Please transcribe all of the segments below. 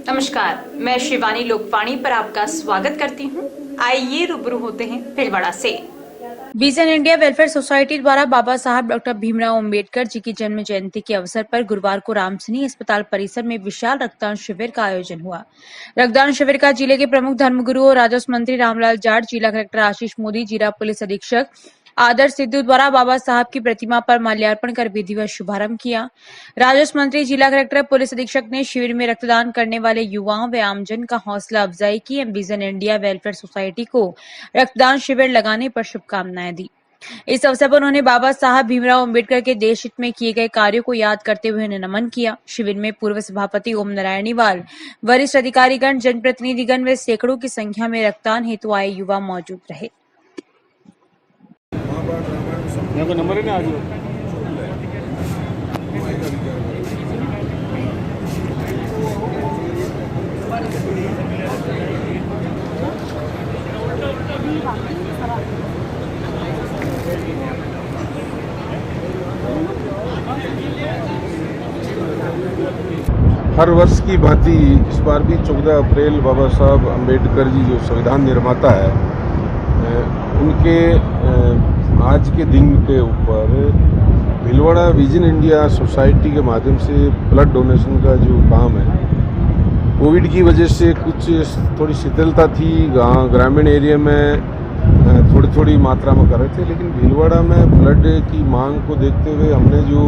नमस्कार, मैं शिवानी लोकवाणी पर आपका स्वागत करती हूँ। आइए रूबरू होते हैं भीलवाड़ा से। विजन इंडिया वेलफेयर सोसाइटी द्वारा बाबा साहब डॉक्टर भीमराव अंबेडकर जी की जन्म जयंती के अवसर पर गुरुवार को रामसनी अस्पताल परिसर में विशाल रक्तदान शिविर का आयोजन हुआ। रक्तदान शिविर का जिले के प्रमुख धर्मगुरु और राजस्व मंत्री रामलाल जाट, जिला कलेक्टर आशीष मोदी, जिला पुलिस अधीक्षक आदर्श सिद्धू द्वारा बाबा साहब की प्रतिमा पर माल्यार्पण कर विधिवत शुभारंभ किया। राजस्व मंत्री, जिला कलेक्टर, पुलिस अधीक्षक ने शिविर में रक्तदान करने वाले युवाओं व आमजन का हौसला अफजाई की। विजन इंडिया वेलफेयर सोसाइटी को रक्तदान शिविर लगाने पर शुभकामनाएं दी। इस अवसर पर उन्होंने बाबा साहब भीमराव अंबेडकर के देश हित में किए गए कार्यों को याद करते हुए उन्हें नमन किया। शिविर में पूर्व सभापति ओम नारायणीवाल, वरिष्ठ अधिकारीगण, जनप्रतिनिधिगण व सैकड़ों की संख्या में रक्तदान हेतु आए युवा मौजूद रहे। नंबर है ना आज हर वर्ष की भांति इस बार भी 14 अप्रैल बाबा साहब अम्बेडकर जी जो संविधान निर्माता है उनके आज के दिन के ऊपर भीलवाड़ा विजन इंडिया सोसाइटी के माध्यम से ब्लड डोनेशन का जो काम है, कोविड की वजह से कुछ थोड़ी शिथिलता थी, ग्रामीण एरिया में थोड़ी मात्रा में कर रहे थे, लेकिन भीलवाड़ा में ब्लड की मांग को देखते हुए हमने जो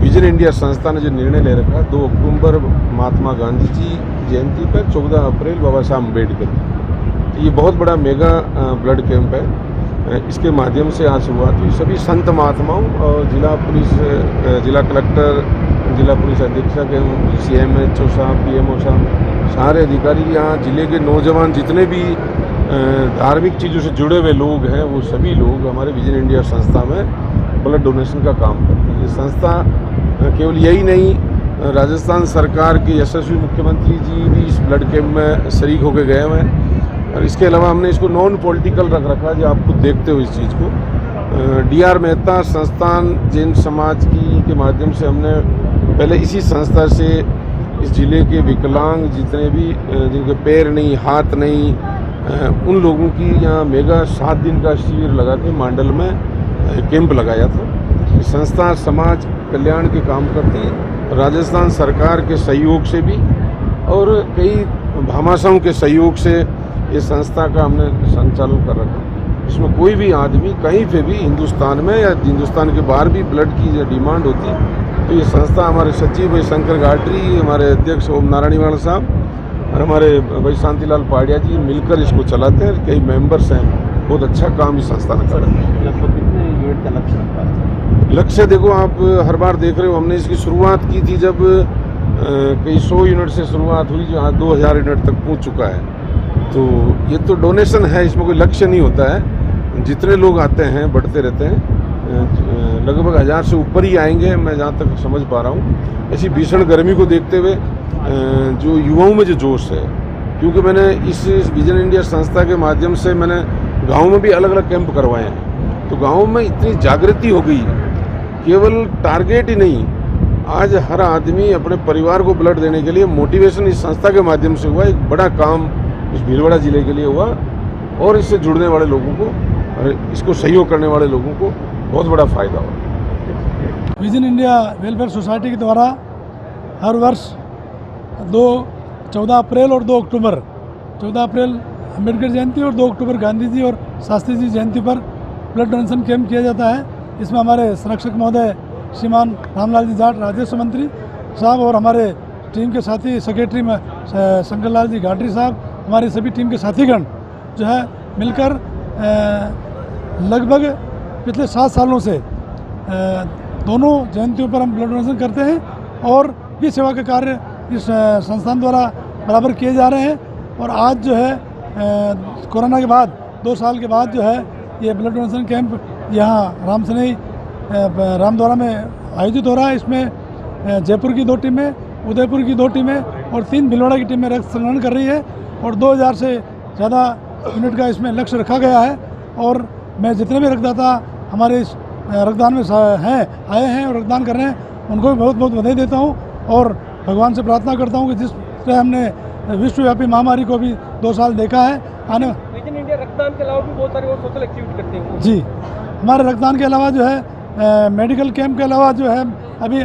विजन इंडिया संस्था ने जो निर्णय ले रखा 2 अक्टूबर महात्मा गांधी जी जयंती पर 14 अप्रैल बाबा साहब अम्बेडकर, ये बहुत बड़ा मेगा ब्लड कैंप है। इसके माध्यम से आज शुरुआत हुई। सभी संत महात्माओं और जिला कलेक्टर, जिला पुलिस अधीक्षक एवं CMHO साहब, PMO साहब, सारे अधिकारी, यहाँ जिले के नौजवान जितने भी धार्मिक चीज़ों से जुड़े हुए लोग हैं, वो सभी लोग हमारे विजन इंडिया संस्था में ब्लड डोनेशन का काम करते हैं। ये संस्था केवल यही नहीं, राजस्थान सरकार के यशस्वी मुख्यमंत्री जी भी इस ब्लड कैंप में शरीक होकर गए हुए हैं, और इसके अलावा हमने इसको नॉन पॉलिटिकल रख रखा, जो आप खुद देखते हो इस चीज़ को। DR मेहता संस्थान जैन समाज के माध्यम से हमने पहले इसी संस्था से इस जिले के विकलांग जितने भी जिनके पैर नहीं, हाथ नहीं, उन लोगों की यहाँ मेगा 7 दिन का शिविर लगा के मांडल में कैंप लगाया था। ये संस्था समाज कल्याण के काम करती है, राजस्थान सरकार के सहयोग से भी और कई भामाशाहों के सहयोग से ये संस्था का हमने संचालन कर रखा। इसमें कोई भी आदमी कहीं पे भी हिंदुस्तान में या हिंदुस्तान के बाहर भी ब्लड की जो डिमांड होती है, तो ये संस्था हमारे सचिव भाई शंकर गाटरी, हमारे अध्यक्ष ओम नारायणीवाल साहब और हमारे भाई शांतिलाल पाड़िया जी मिलकर इसको चलाते हैं। कई मेंबर्स हैं, बहुत अच्छा काम इस संस्था ने कर रहा है। लगभग कितने यूनिट का लक्ष्य रखा है? लक्ष्य देखो, आप हर बार देख रहे हो, हमने इसकी शुरुआत की थी जब कई 100 यूनिट से शुरुआत हुई, जो आज 2000 यूनिट तक पहुंच चुका है। तो ये तो डोनेशन है, इसमें कोई लक्ष्य नहीं होता है। जितने लोग आते हैं बढ़ते रहते हैं, लगभग 1000 से ऊपर ही आएंगे, मैं जहाँ तक समझ पा रहा हूँ। ऐसी भीषण गर्मी को देखते हुए जो युवाओं में जो जोश है, क्योंकि मैंने इस विजन इंडिया संस्था के माध्यम से मैंने गाँव में भी अलग अलग कैंप करवाए हैं, तो गाँव में इतनी जागृति हो गई, केवल टारगेट ही नहीं, आज हर आदमी अपने परिवार को ब्लड देने के लिए मोटिवेशन इस संस्था के माध्यम से हुआ। एक बड़ा काम इस भीलवाड़ा जिले के लिए हुआ, और इससे जुड़ने वाले लोगों को और इसको सहयोग करने वाले लोगों को बहुत बड़ा फायदा हुआ। विजन इंडिया वेलफेयर सोसाइटी के द्वारा हर वर्ष 14 अप्रैल और 2 अक्टूबर, 14 अप्रैल अम्बेडकर जयंती और 2 अक्टूबर गांधी जी और शास्त्री जी जयंती पर ब्लड डोनेशन कैंप किया जाता है। इसमें हमारे संरक्षक महोदय श्रीमान रामलाल जी जाट, राजस्व मंत्री साहब, और हमारे टीम के साथी सेक्रेटरी में शंकरलाल जी गाटरी साहब, हमारी सभी टीम के साथीगण जो है मिलकर लगभग पिछले 7 सालों से दोनों जयंतियों पर हम ब्लड डोनेशन करते हैं, और भी सेवा के कार्य इस संस्थान द्वारा बराबर किए जा रहे हैं। और आज जो है कोरोना के बाद 2 साल के बाद जो है ये ब्लड डोनेशन कैंप यहाँ रामसनी रामद्वारा में आयोजित हो रहा है। इसमें जयपुर की 2 टीमें, उदयपुर की 2 टीमें और 3 भीलवाड़ा की टीमें रक्त संग्रहण कर रही है, और 2000 से ज़्यादा यूनिट का इसमें लक्ष्य रखा गया है। और मैं जितने भी रक्तदाता हमारे इस रक्तदान में आए हैं और रक्तदान कर रहे हैं, उनको भी बहुत बहुत बधाई देता हूँ, और भगवान से प्रार्थना करता हूँ कि जिस तो हमने विश्वव्यापी महामारी को भी 2 साल देखा है। आने विजन इंडिया रक्तदान के अलावा भी बहुत सारे और सोशल एक्टिविटी करते हैं। जी, हमारे रक्तदान के अलावा जो है मेडिकल कैंप के अलावा जो है अभी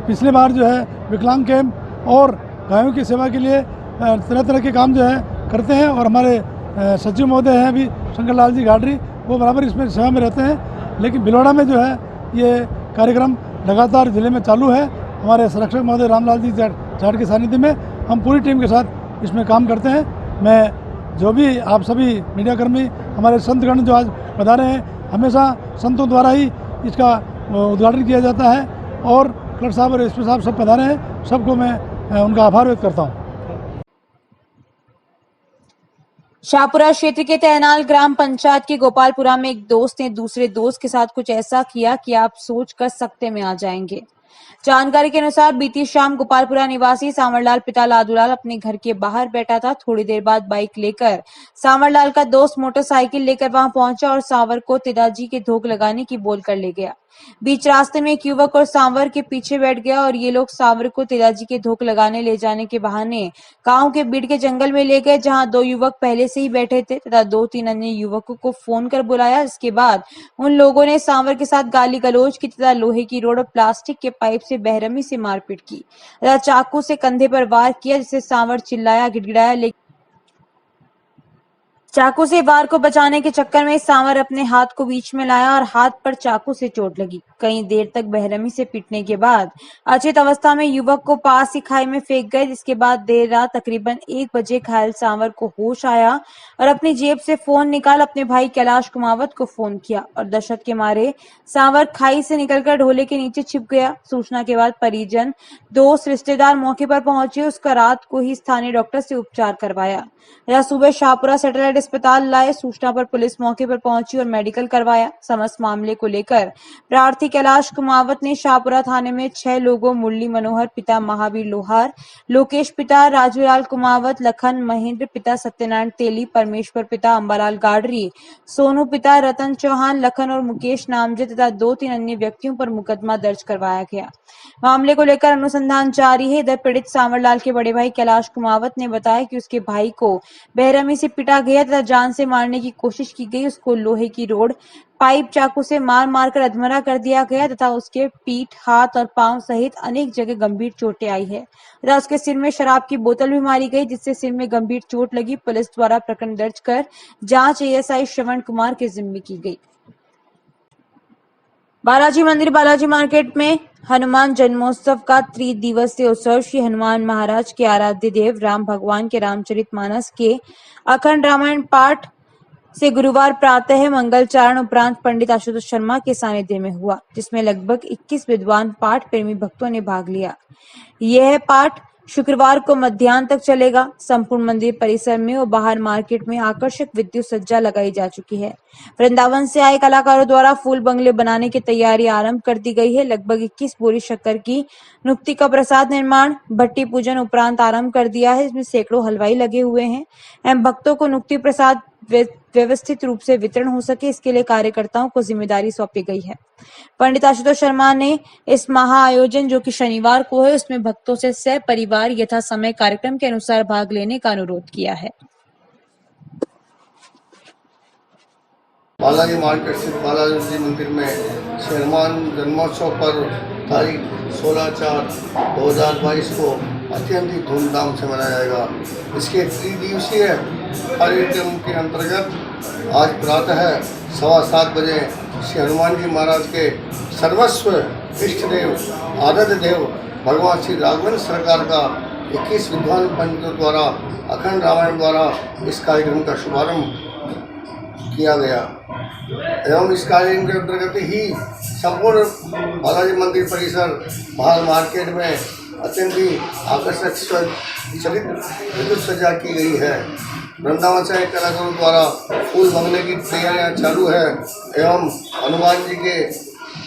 पिछले बार जो है विकलांग कैंप और गायों की सेवा के लिए तरह तरह के काम जो है करते हैं। और हमारे सचिव महोदय हैं अभी शंकर लाल जी गाडरी, वो बराबर इसमें सेवा में रहते हैं। लेकिन भिलवाड़ा में जो है ये कार्यक्रम लगातार जिले में चालू है। हमारे संरक्षक महोदय रामलाल जी जाट के सानिध्य में हम पूरी टीम के साथ इसमें काम करते हैं। मैं जो भी आप सभी मीडियाकर्मी, हमारे संतगण जो आज पधारे हैं, हमेशा संतों द्वारा ही इसका उद्घाटन किया जाता है और कलेक्टर साहब और एसपी साहब सब पधारे हैं। सबको मैं उनका आभार व्यक्त करता हूँ। शाहपुरा क्षेत्र के तहनाल ग्राम पंचायत के गोपालपुरा में एक दोस्त ने दूसरे दोस्त के साथ कुछ ऐसा किया कि आप सोच कर सकते में आ जाएंगे। जानकारी के अनुसार बीती शाम गोपालपुरा निवासी सांवरलाल पिता लादूलाल अपने घर के बाहर बैठा था। थोड़ी देर बाद बाइक लेकर सांवरलाल का दोस्त मोटरसाइकिल लेकर वहां पहुंचा और सांवर को तिदाजी के धोख लगाने की बोल कर ले गया। बीच रास्ते में एक युवक और सांवर के पीछे बैठ गया और ये लोग सांवर को तिदाजी के धोख लगाने ले जाने के बहाने गांव के बीड़ के जंगल में ले गए, जहां 2 युवक पहले से ही बैठे थे तथा 2-3 अन्य युवकों को फोन कर बुलाया। इसके बाद उन लोगों ने सांवर के साथ गाली गलौज की तथा लोहे की रोड और प्लास्टिक के पाइप से बेरहमी से मारपीट की तथा चाकू से कंधे पर वार किया, जिससे सांवर चिल्लाया, गिड़गिड़ाया, लेकिन चाकू से वार को बचाने के चक्कर में सांवर अपने हाथ को बीच में लाया और हाथ पर चाकू से चोट लगी। कई देर तक बेरहमी से पीटने के बाद अचेत अवस्था में युवक को पास ही खाई में फेंक गए, जिसके बाद देर रात तकरीबन 1 बजे घायल सांवर को होश आया और अपनी जेब से फोन निकाल अपने भाई कैलाश कुमावत को फोन किया और दहशत के मारे सांवर खाई से निकलकर ढोले के नीचे छिप गया। सूचना के बाद परिजन, दोस्त, रिश्तेदार मौके पर पहुंचे। उसका रात को ही स्थानीय डॉक्टर से उपचार करवाया या सुबह शाहपुरा सैटेलाइट अस्पताल लाए। सूचना पर पुलिस मौके पर पहुंची और मेडिकल करवाया। समस्त मामले को लेकर प्रार्थी कैलाश कुमावत ने शाहपुरा थाने में 6 लोगों मुरली मनोहर पिता महावीर लोहार, लोकेश पिता राजूलाल कुमावत, लखन महेंद्र पिता सत्यनारायण तेली, परमेश्वर पिता अंबालाल गाडरी, सोनू पिता रतन चौहान, लखन और मुकेश नामजद तथा 2-3 अन्य व्यक्तियों पर मुकदमा दर्ज करवाया गया। मामले को लेकर अनुसंधान जारी है। इधर पीड़ित सांवरलाल के बड़े भाई कैलाश कुमावत ने बताया कि उसके भाई को बेरहमी से पिटा गया तथा जान से मारने की कोशिश की गई। उसको लोहे की रोड, पाइप, चाकू से मार कर अधमरा कर दिया गया तथा उसके पीठ, हाथ और पांव सहित अनेक जगह गंभीर चोटें आई है तथा उसके सिर में शराब की बोतल भी मारी गई, जिससे सिर में गंभीर चोट लगी। पुलिस द्वारा प्रकरण दर्ज कर जांच एएसआई श्रवण कुमार के जिम्मे की गई। बालाजी मंदिर बालाजी मार्केट में हनुमान जन्मोत्सव का 3 दिवसीय उत्सव श्री हनुमान महाराज के आराध्य देव राम भगवान के रामचरितमानस के अखंड रामायण पाठ से गुरुवार प्रातः मंगलचारण उपरांत पंडित आशुतोष शर्मा के सानिध्य में हुआ, जिसमें लगभग 21 विद्वान पाठ प्रेमी भक्तों ने भाग लिया। यह पाठ शुक्रवार को मध्याह्न तक चलेगा। संपूर्ण मंदिर परिसर में और बाहर मार्केट में आकर्षक विद्युत सज्जा लगाई जा चुकी है। वृंदावन से आए कलाकारों द्वारा फूल बंगले बनाने की तैयारी आरंभ कर दी गई है। लगभग 21 बोरी शक्कर की नुक्ति का प्रसाद निर्माण भट्टी पूजन उपरांत आरंभ कर दिया है। इसमें सैकड़ों हलवाई लगे हुए हैं एवं भक्तों को नुक्ति प्रसाद व्यवस्थित रूप से वितरण हो सके, इसके लिए कार्यकर्ताओं को जिम्मेदारी सौंपी गई है। पंडित आशुतोष शर्मा ने इस महा आयोजन जो कि शनिवार को है, उसमें भक्तों से सपरिवार यथा समय कार्यक्रम के अनुसार भाग लेने का अनुरोध किया है। बालाजी मार्केट स्थित बालाजी मंदिर में श्री हनुमान जन्मोत्सव पर तारीख 16/4/2022 को अत्यंत ही धूमधाम से मनाया जाएगा। इसके 3 दिवसीय कार्यक्रम के अंतर्गत आज प्रातः 7:15 बजे श्री हनुमान जी महाराज के सर्वस्व इष्ट देव आराध्य देव भगवान श्री राघवेंद्र सरकार का 21 विद्वान पंडितों द्वारा अखंड रामायण द्वारा इस कार्यक्रम का शुभारंभ किया गया एवं इस कार्यक्रम के अंतर्गत ही संपूर्ण बालाजी मंदिर परिसर बाहर मार्केट में अत्यंत ही आकर्षक चलित विद्युत सज्जा की गई है। वृंदावन से कलाकारों द्वारा फूल बंगले की तैयारियां चालू है एवं हनुमान जी के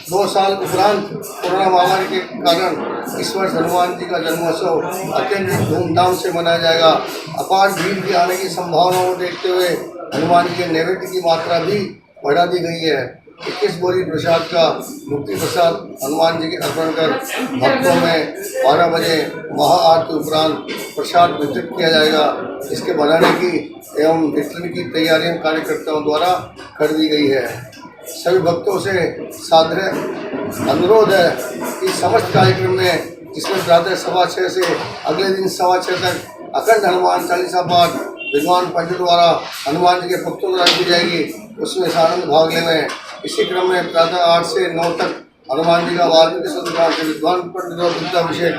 2 साल उपरांत कोरोना महामारी के कारण इस वर्ष हनुमान जी का जन्मोत्सव अत्यंत धूमधाम से मनाया जाएगा। अपार भीड़ के आने की संभावनाओं को देखते हुए हनुमान जी के नैवेद्य की मात्रा भी बढ़ा दी गई है 21 बोरी प्रसाद का मुक्ति प्रसाद हनुमान जी के अर्पण कर भक्तों में 12 बजे महाआरती उपरांत प्रसाद वितरित किया जाएगा। इसके बनाने की एवं वितरण की तैयारियां कार्यकर्ताओं द्वारा कर दी गई है। सभी भक्तों से सादर अनुरोध है कि समस्त कार्यक्रम में, जिसमें प्रातः 6:15 से अगले दिन 6:15 तक अखंड हनुमान चालीसा पाठ विद्वान पंडित द्वारा हनुमान जी के भक्तों द्वारा की जाएगी, उसमें आनंद भाग लें। इसी क्रम में प्रातः 8 से 9 तक हनुमान जी का वाल्मीकि संप्रदाय से विद्वान पंडित द्वारा दुग्धाभिषेक,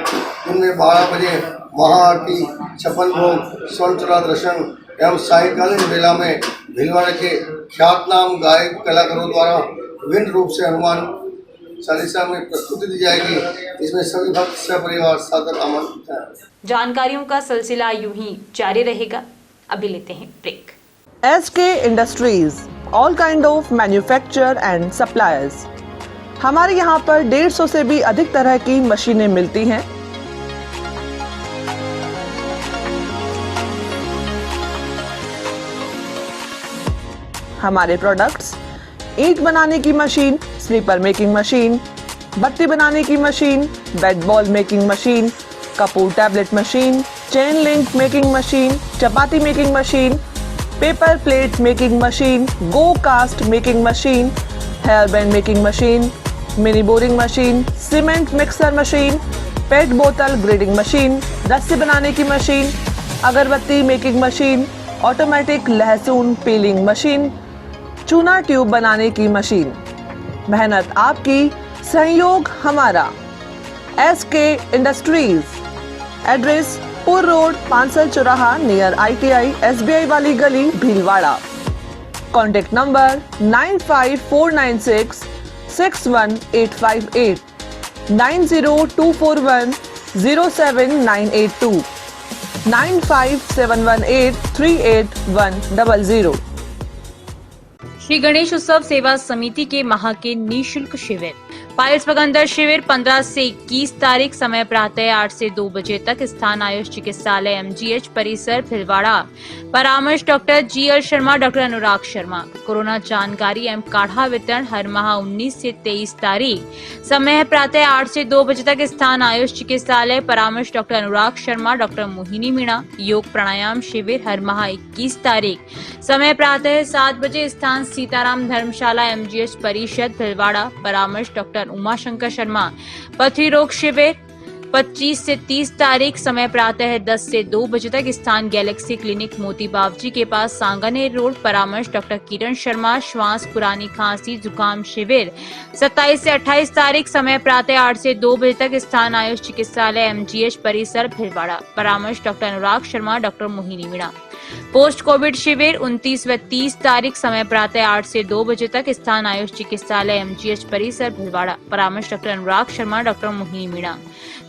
दिन में 12 बजे महाआरती, 56 भोग, स्वर्ण दर्शन एवं सायंकालीन बेला में भीलवाड़ा के ख्यातनाम गायक कलाकारों द्वारा विभिन्न रूप से हनुमान चालीसा में प्रस्तुति दी जाएगी, जिसमें सभी भक्त सपरिवार सादर आमंत्रित हैं। जानकारियों का सिलसिला यूं ही जारी रहेगा। अभी लेते हैं break. SK industries, all kind of manufacture and suppliers. हमारे यहाँ पर 150 से भी अधिक तरह की मशीनें मिलती हैं। हमारे प्रोडक्ट्स ईंट बनाने की मशीन, स्लीपर मेकिंग मशीन, बत्ती बनाने की machine, bed ball making machine, कपूर tablet machine, chain link making machine, chapati making machine, paper plate making machine, गो कास्ट making machine, hair band making machine, mini boring machine, cement mixer machine, PET बोतल grading machine, रस्सी बनाने की machine, अगरबत्ती making machine, automatic लहसुन peeling machine, चूना tube बनाने की मशीन। मेहनत आपकी, सहयोग हमारा। SK industries, address Pur road, Pansal चौराहा, नियर ITI, SBI वाली गली, भीलवाड़ा। Contact number 9549661858, 90241-07982, 9571838100। श्री गणेश उत्सव सेवा समिति के माह के निःशुल्क शिविर। पायल्स पगंदर शिविर 15 से 21 तारीख, समय प्रातः 8 से 2 बजे तक, स्थान आयुष चिकित्सालय MGH परिसर भिलवाड़ा। परामर्श doctor GL Sharma, doctor Anurag Sharma. Corona जानकारी एवं काढ़ा वितरण हर माह 19 से 23 तारीख, समय प्रातः 8 से 2 बजे तक, स्थान आयुष चिकित्सालय। परामर्श डॉक्टर अनुराग शर्मा, डॉक्टर मोहिनी मीणा। योग प्राणायाम शिविर हर माह 21 तारीख, समय प्रातः 7 बजे, स्थान सीताराम धर्मशाला MGH परिषद भिलवाड़ा। परामर्श डॉक्टर उमाशंकर शर्मा। पथरी रोग शिविर 25 से 30 तारीख, समय प्रातः 10 से 2 बजे तक, स्थान गैलेक्सी क्लिनिक मोती बावजी के पास, सांगानेर रोड। परामर्श डॉक्टर किरण शर्मा। श्वास, पुरानी खांसी, जुकाम शिविर 27 से 28 तारीख, समय प्रातः 8 से 2 बजे तक, स्थान आयुष चिकित्सालय MGH परिसर भिलवाड़ा। परामर्श doctor Anurag Sharma, doctor Mohini Meena. Post covid शिविर 29 व 30 तारीख, समय प्रातः 8 से 2 बजे तक, स्थान आयुष चिकित्सालय MGH परिसर भिलवाड़ा। परामर्श doctor Anurag Sharma, doctor Mohini Meena.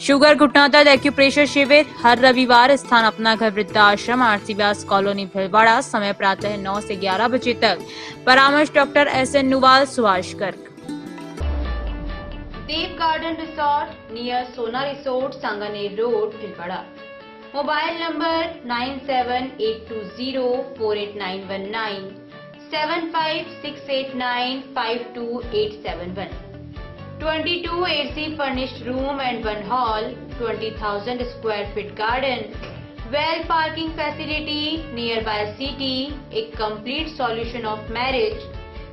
Sugar घुटना दर्द एक्यूप्रेशर शिविर हर रविवार, स्थान अपना घर वृद्धाश्रम, आरसी व्यास कॉलोनी भिलवाड़ा। समय प्रातः 9 से 11 बजे तक। परामर्श डॉक्टर SN नुवाल, सुभाष गर्ग। देव गार्डन रिसोर्ट नियर सोना resort, Sanganer road, Bhilwara. Mobile number 9782048919, 7568952871, 22 AC furnished room and 1 hall, 20,000 square feet garden, well parking facility nearby city, a complete solution of marriage,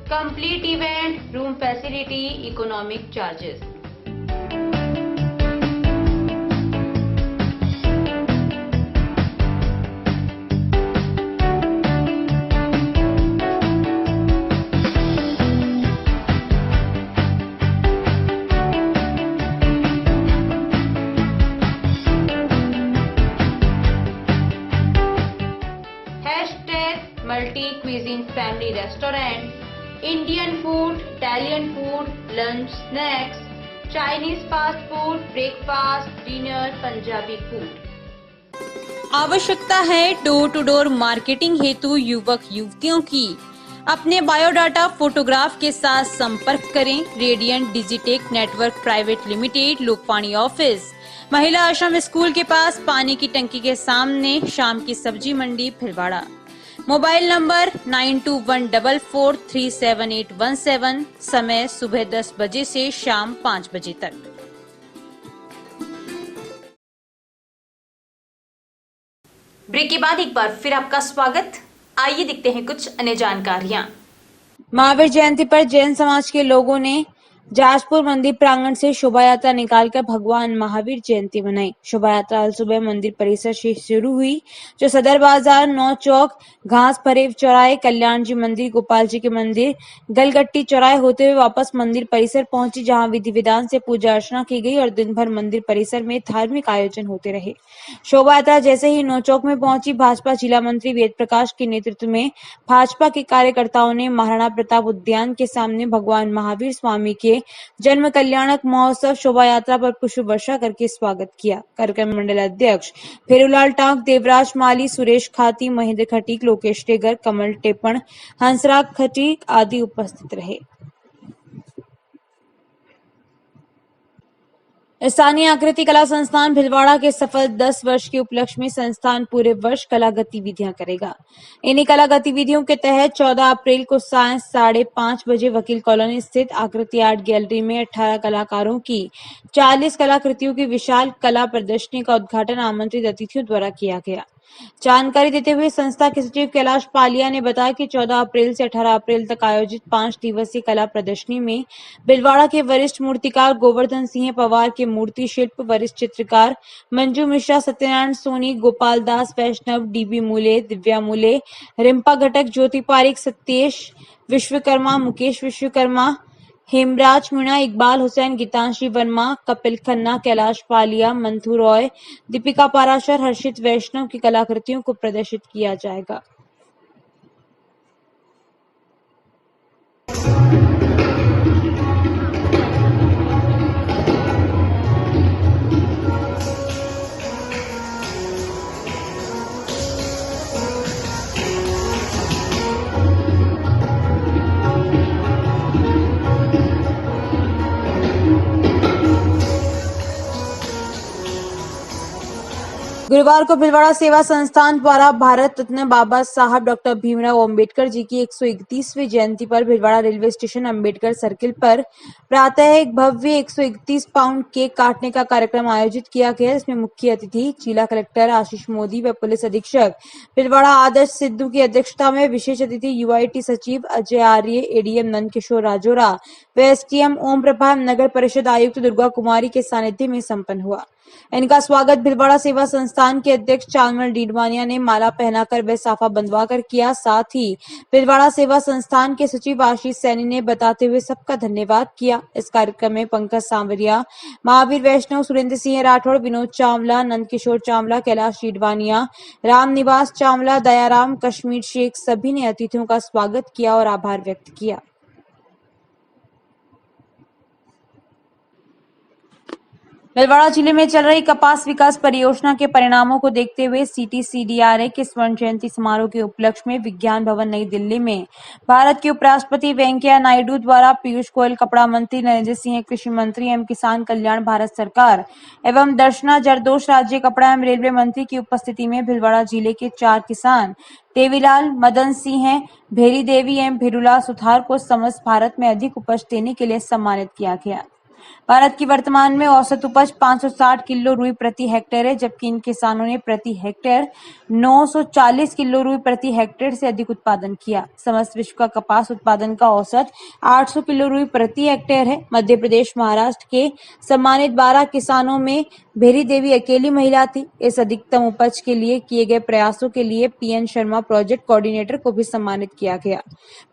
complete event, room facility, economic charges. Multi cuisine family restaurant, Indian food, Italian food, lunch, snacks, Chinese fast food, breakfast, dinner, Punjabi food। आवश्यकता है door to door marketing हेतु युवक युवतियों की। अपने biodata photograph के साथ संपर्क करें। Radiant digitech network private limited, Lokpani office, महिला आश्रम स्कूल के पास, पानी की टंकी के सामने, शाम की सब्जी मंडी, भिलवाड़ा। Mobile number 9214437817। समय सुबह 10 बजे से शाम 5 बजे तक। ब्रेक के बाद एक बार फिर आपका स्वागत। आइए देखते हैं कुछ अन्य जानकारियां। महावीर जयंती पर जैन समाज के लोगों ने जाजपुर मंदिर प्रांगण से शोभा यात्रा निकालकर भगवान महावीर जयंती मनाई। शोभा यात्रा आज सुबह मंदिर परिसर से शुरू हुई, जो सदर बाजार, नौ चौक, घास फरेब चौराहे, कल्याण जी मंदिर, गोपाल जी के मंदिर, गलगट्टी चौराहे होते हुए वापस मंदिर परिसर पहुंची, जहां विधि विधान से पूजा अर्चना की गई और दिन भर मंदिर परिसर में धार्मिक आयोजन होते रहे। शोभा यात्रा जैसे ही नौ चौक में पहुंची, भाजपा जिला मंत्री वेद प्रकाश के नेतृत्व में भाजपा के कार्यकर्ताओं ने महाराणा प्रताप उद्यान के सामने भगवान महावीर स्वामी के जन्म कल्याणक महोत्सव शोभा यात्रा पर पुष्प वर्षा करके स्वागत किया। कार्यक्रम मंडल अध्यक्ष फेरूलाल टांक, देवराज माली, सुरेश खाती, महेंद्र खटीक, लोकेश टेगर, कमल टेपण, हंसराज खटीक आदि उपस्थित रहे। स्थानीय आकृति कला संस्थान भिलवाड़ा के सफल 10 वर्ष के उपलक्ष्य में संस्थान पूरे वर्ष कला गतिविधियां करेगा। इन्हीं कला गतिविधियों के तहत 14 अप्रैल को सायं 5:30 बजे वकील कॉलोनी स्थित आकृति आर्ट गैलरी में 18 कलाकारों की 40 कलाकृतियों की विशाल कला प्रदर्शनी का उद्घाटन आमंत्रित अतिथियों द्वारा किया गया। जानकारी देते हुए संस्था के सचिव कैलाश पालिया ने बताया कि 14 अप्रैल से 18 अप्रैल तक आयोजित 5 दिवसीय कला प्रदर्शनी में भिलवाड़ा के वरिष्ठ मूर्तिकार गोवर्धन सिंह पवार के मूर्ति शिल्प, वरिष्ठ चित्रकार मंजू मिश्रा, सत्यनारायण सोनी, गोपाल दास वैष्णव, डीबी मूले, दिव्या मूले, रिम्पा घटक, ज्योति पारिक, सत्येश विश्वकर्मा, मुकेश विश्वकर्मा, हेमराज मीणा, इकबाल हुसैन, गीतांशी वर्मा, कपिल खन्ना, कैलाश पालिया, मंथु रॉय, दीपिका पाराशर, हर्षित वैष्णव की कलाकृतियों को प्रदर्शित किया जाएगा। गुरुवार को भिलवाड़ा सेवा संस्थान द्वारा भारत रत्न बाबा साहब डॉक्टर भीमराव अंबेडकर जी की 131वीं जयंती पर Bhilwara railway station Ambedkar circle पर प्रातः एक भव्य 131 पाउंड केक काटने का कार्यक्रम आयोजित किया गया। इसमें मुख्य अतिथि जिला कलेक्टर आशीष मोदी व पुलिस अधीक्षक भिलवाड़ा आदर्श सिद्धू की अध्यक्षता में विशेष अतिथि यूआईटी सचिव अजय आर्य, एडीएम नंदकिशोर राजोरा व एसडीएम ओम प्रभा, नगर परिषद आयुक्त दुर्गा कुमारी के सानिध्य में संपन्न हुआ। इनका स्वागत भिलवाड़ा सेवा संस्थान के अध्यक्ष चालमल डीडवानिया ने माला पहनाकर व साफा बंधवाकर किया। साथ ही भिलवाड़ा सेवा संस्थान के सचिव आशीष सैनी ने बताते हुए सबका धन्यवाद किया। इस कार्यक्रम में पंकज सांवरिया, महावीर वैष्णव, सुरेंद्र सिंह राठौड़, विनोद चावला, नंदकिशोर चावला, कैलाश डीडवानिया, राम निवास चावला, दयाराम, कश्मीर शेख सभी ने अतिथियों का स्वागत किया और आभार व्यक्त किया। भिलवाड़ा जिले में चल रही कपास विकास परियोजना के परिणामों को देखते हुए CTCDRA के स्वर्ण जयंती समारोह के उपलक्ष्य में विज्ञान भवन नई दिल्ली में भारत के उपराष्ट्रपति वेंकैया नायडू द्वारा पीयूष गोयल, कपड़ा मंत्री नरेंद्र सिंह, कृषि मंत्री एवं किसान कल्याण भारत सरकार एवं दर्शना जरदोश राज्य कपड़ा एवं रेलवे मंत्री की उपस्थिति में भिलवाड़ा जिले के 4 किसान देवीलाल, मदन सिंह, भेरी देवी एवं भेरूलाल सुथार को समस्त भारत में अधिक उपज देने के लिए सम्मानित किया गया। भारत की वर्तमान में औसत उपज 560 किलो रुई प्रति हेक्टेयर है, जबकि इन किसानों ने प्रति हेक्टेयर 940 किलो रुई प्रति हेक्टेयर से अधिक उत्पादन किया। समस्त विश्व का कपास उत्पादन का औसत 800 किलो रुई प्रति हेक्टेयर है। मध्य प्रदेश, महाराष्ट्र के सम्मानित 12 किसानों में भेरी देवी अकेली महिला थी। इस अधिकतम उपज के लिए किए गए प्रयासों के लिए PN शर्मा प्रोजेक्ट कोऑर्डिनेटर को भी सम्मानित किया गया।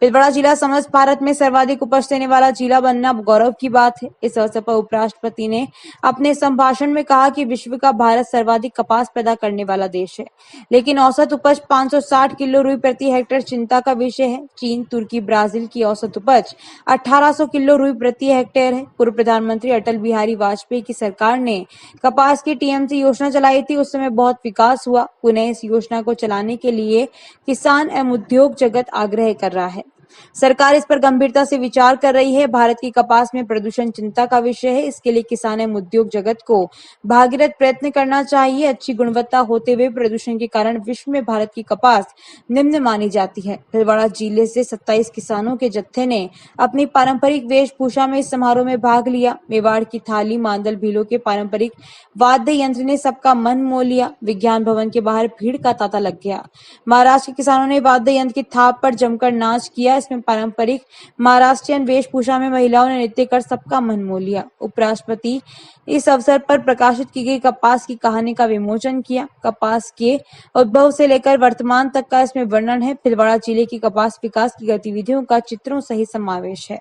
भिलवाड़ा जिला समस्त भारत में सर्वाधिक उपज देने वाला जिला बनना गौरव की बात है। इस अवसर पर उपराष्ट्रपति ने अपने संभाषण में कहा कि विश्व का भारत सर्वाधिक कपास पैदा करने वाला देश है, लेकिन औसत उपज 560 किलो रुई प्रति हेक्टेयर चिंता का विषय है। चीन, तुर्की, ब्राजील की औसत उपज 1800 किलो रुई प्रति हेक्टेयर है। पूर्व प्रधानमंत्री अटल बिहारी वाजपेयी की सरकार ने कपास की TMC योजना चलाई थी। उस समय बहुत विकास हुआ। पुनः इस योजना को चलाने के लिए किसान एवं उद्योग जगत आग्रह कर रहा है। सरकार इस पर गंभीरता से विचार कर रही है। भारत की कपास में प्रदूषण चिंता का विषय है। इसके लिए किसान एवं उद्योग जगत को भागीरथ प्रयत्न करना चाहिए। अच्छी गुणवत्ता होते हुए प्रदूषण के कारण विश्व में भारत की कपास निम्न मानी जाती है। भीलवाड़ा जिले से 27 किसानों के जत्थे ने अपनी पारंपरिक वेशभूषा में इस समारोह में भाग लिया। मेवाड़ की थाली, मांदल, भीलों के पारंपरिक वाद्य यंत्र ने सबका मन मोह लिया। विज्ञान भवन के बाहर भीड़ का तांता लग गया। महाराष्ट्र के किसानों ने वाद्य यंत्र की थाप पर जमकर नाच किया। इसमें पारंपरिक महाराष्ट्रीयन वेशभूषा में महिलाओं ने नृत्य कर सबका मन मोह लिया। उपराष्ट्रपति इस अवसर पर प्रकाशित की गई कपास की कहानी का विमोचन किया। कपास के उद्भव से लेकर वर्तमान तक का इसमें वर्णन है। भीलवाड़ा जिले की कपास विकास की गतिविधियों का चित्रों सहित समावेश है।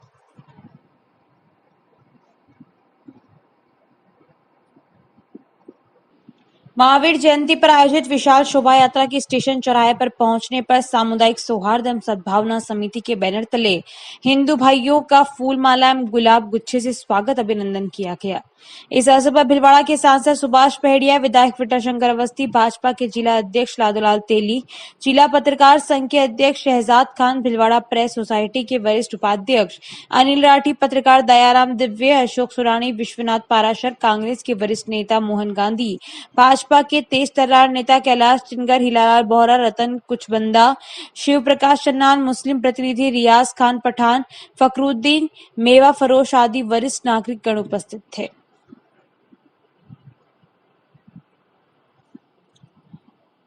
महावीर जयंती पर आयोजित विशाल शोभा यात्रा की स्टेशन चौराहे पर पहुंचने पर सामुदायिक सौहार्द एवं सद्भावना समिति के बैनर तले हिंदू भाइयों का फूल माला एवं गुलाब गुच्छे से स्वागत अभिनंदन किया गया। इस अवसर पर भीलवाड़ा के सांसद सुभाष पहेड़िया, विधायक विटाशंकर अवस्थी, भाजपा के जिला अध्यक्ष लादोलाल तेली, जिला पत्रकार संघ के अध्यक्ष शहजाद खान, भीलवाड़ा प्रेस सोसाइटी के वरिष्ठ उपाध्यक्ष अनिल राठी, पत्रकार दयाराम दिव्य, अशोक सुरानी, विश्वनाथ पाराशर, कांग्रेस के वरिष्ठ नेता मोहन गांधी, भाजपा के तेज तर्रार नेता कैलाश चिनगर, हिलालाल बोहरा, रतन कुचबंदा, शिव प्रकाश चन्नान, मुस्लिम प्रतिनिधि रियाज खान पठान, फकरुद्दीन, मेवा फरोश आदि वरिष्ठ नागरिक गण उपस्थित थे।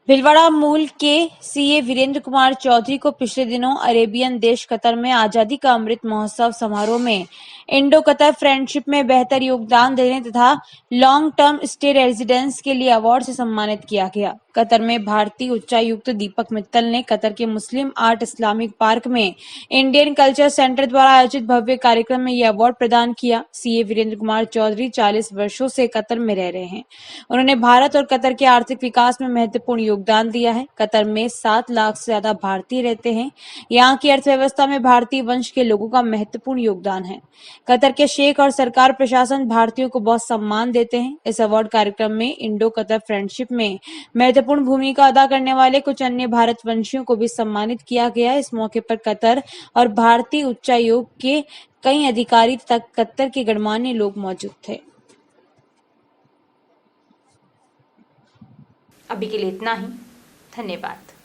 भीलवाड़ा मूल के सीए वीरेंद्र कुमार चौधरी को पिछले दिनों अरेबियन देश कतर में आजादी का अमृत महोत्सव समारोह में इंडो कतर फ्रेंडशिप में बेहतर योगदान देने तथा लॉन्ग टर्म स्टे रेजिडेंस के लिए अवार्ड से सम्मानित किया गया। कतर में भारतीय उच्चायुक्त दीपक मित्तल ने कतर के मुस्लिम आर्ट इस्लामिक पार्क में इंडियन कल्चर सेंटर द्वारा आयोजित भव्य कार्यक्रम में यह अवार्ड प्रदान किया। सीए वीरेंद्र कुमार चौधरी 40 वर्षों से कतर में रह रहे हैं। उन्होंने भारत और कतर के आर्थिक विकास में महत्वपूर्ण योगदान दिया है। कतर में 7 लाख से ज्यादा भारतीय रहते हैं। यहाँ की अर्थव्यवस्था में भारतीय वंश के लोगों का महत्वपूर्ण योगदान है। कतर के शेख और सरकार प्रशासन भारतीयों को बहुत सम्मान देते हैं। इस अवार्ड कार्यक्रम में इंडो कतर फ्रेंडशिप में महत्वपूर्ण भूमिका अदा करने वाले कुछ अन्य भारतवंशियों को भी सम्मानित किया गया। इस मौके पर कतर और भारतीय उच्चायोग के कई अधिकारी तथा कतर के गणमान्य लोग मौजूद थे। अभी के लिए इतना ही। धन्यवाद।